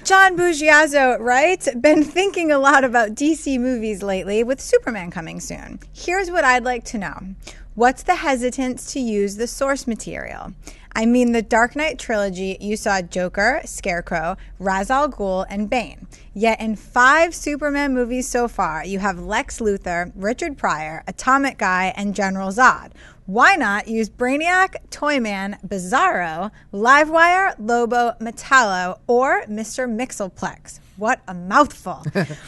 John Buggiazzo writes, been thinking a lot about DC movies lately with Superman coming soon. Here's what I'd like to know. What's the hesitance to use the source material? I mean, the Dark Knight trilogy, you saw Joker, Scarecrow, Ra's al Ghul, and Bane. Yet in 5 Superman movies so far, you have Lex Luthor, Richard Pryor, Atomic Guy, and General Zod. Why not use Brainiac, Toyman, Bizarro, Livewire, Lobo, Metallo, or Mr. Mxyzptlk? What a mouthful.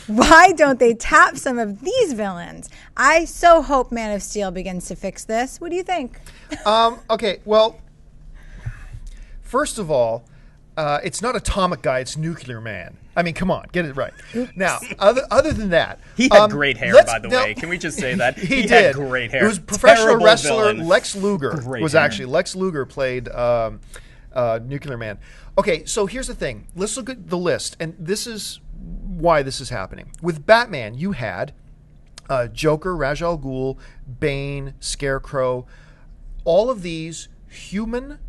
Why don't they tap some of these villains? I so hope Man of Steel begins to fix this. What do you think? Okay, well, first of all, it's not Atomic Guy, it's Nuclear Man. I mean, come on, get it right. Oops. Now, other than that, he had great hair, by the way. Can we just say that he did had great hair? It was professional Terrible wrestler villain. Lex Luger. Great Was hair. actually Lex Luger played Nuclear Man. Okay, so here's the thing. Let's look at the list, and this is why this is happening. With Batman, you had Joker, Ra's al Ghul, Bane, Scarecrow, all of these human,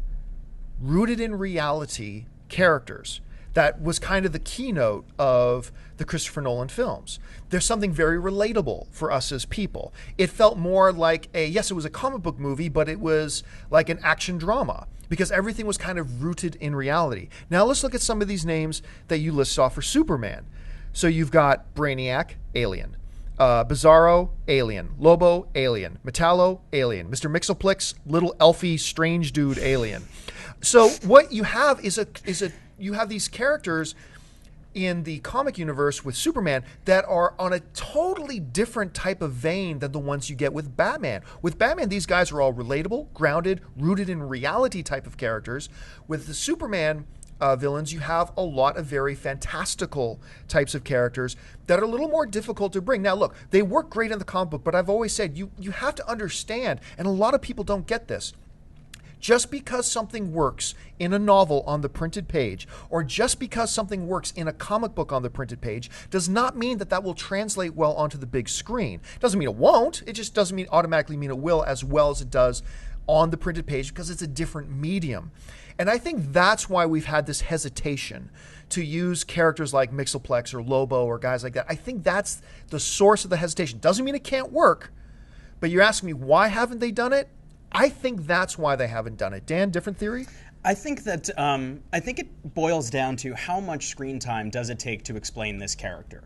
rooted in reality characters. That was kind of the keynote of the Christopher Nolan films. There's something very relatable for us as people. It felt more like yes, it was a comic book movie, but it was like an action drama because everything was kind of rooted in reality. Now let's look at some of these names that you list off for Superman. So you've got Brainiac, alien. Bizarro, alien. Lobo, alien. Metallo, alien. Mr. Mxyzptlk, little elfy strange dude, alien. So what you have is you have these characters in the comic universe with Superman that are on a totally different type of vein than the ones you get with Batman. With Batman, these guys are all relatable, grounded, rooted in reality type of characters. With the Superman villains, you have a lot of very fantastical types of characters that are a little more difficult to bring. Now, look, they work great in the comic book, but I've always said you have to understand, and a lot of people don't get this. Just because something works in a novel on the printed page, or just because something works in a comic book on the printed page, does not mean that that will translate well onto the big screen. Doesn't mean it won't. It just doesn't automatically mean it will as well as it does on the printed page because it's a different medium. And I think that's why we've had this hesitation to use characters like Mxyzptlk or Lobo or guys like that. I think that's the source of the hesitation. Doesn't mean it can't work, but you're asking me why haven't they done it? I think that's why they haven't done it. Dan, different theory? I think that it boils down to how much screen time does it take to explain this character.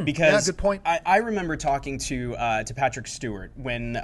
Because yeah, good point. I remember talking to Patrick Stewart when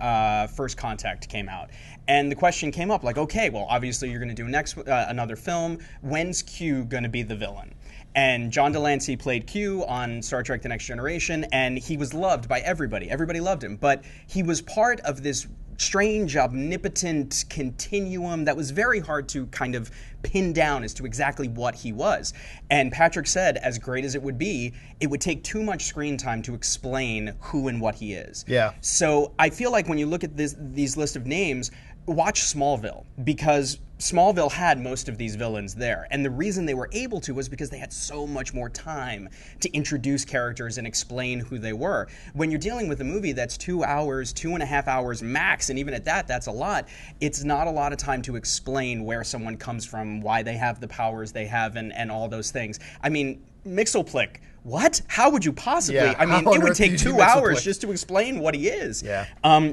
First Contact came out, and the question came up like, okay, well, obviously you're going to do another film. When's Q going to be the villain? And John Delancey played Q on Star Trek: The Next Generation, and he was loved by everybody. Everybody loved him, but he was part of this strange, omnipotent continuum that was very hard to kind of pin down as to exactly what he was. And Patrick said, as great as it would be, it would take too much screen time to explain who and what he is. Yeah. So I feel like when you look at these list of names, watch Smallville, because Smallville had most of these villains there. And the reason they were able to was because they had so much more time to introduce characters and explain who they were. When you're dealing with a movie that's 2 hours, 2.5 hours max, and even at that, that's a lot, it's not a lot of time to explain where someone comes from, why they have the powers they have, and all those things. I mean, Mxyzptlk, what? How would you possibly? Yeah, I mean, how it on would earth do take you do 2 hours Mxyzptlk? just to explain what he is. Yeah.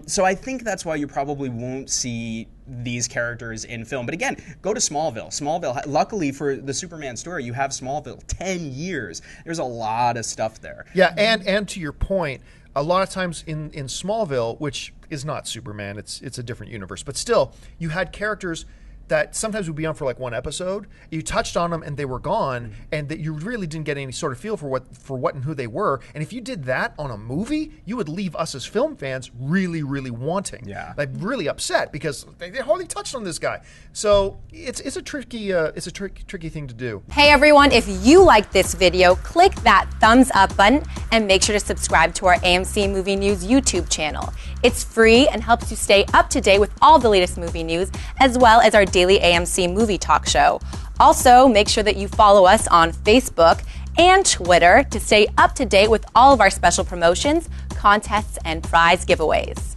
So I think that's why you probably won't see these characters in film. But again, go to Smallville. Smallville, luckily for the Superman story, you have Smallville, 10 years. There's a lot of stuff there. Yeah, and to your point, a lot of times in Smallville, which is not Superman, it's a different universe, but still, you had characters that sometimes would be on for like one episode. You touched on them and they were gone, and that you really didn't get any sort of feel for what and who they were. And if you did that on a movie, you would leave us as film fans really, really wanting, like really upset because they hardly touched on this guy. So it's a tricky thing to do. Hey everyone, if you like this video, click that thumbs up button and make sure to subscribe to our AMC Movie News YouTube channel. It's free and helps you stay up to date with all the latest movie news, as well as our daily AMC movie talk show. Also, make sure that you follow us on Facebook and Twitter to stay up to date with all of our special promotions, contests, and prize giveaways.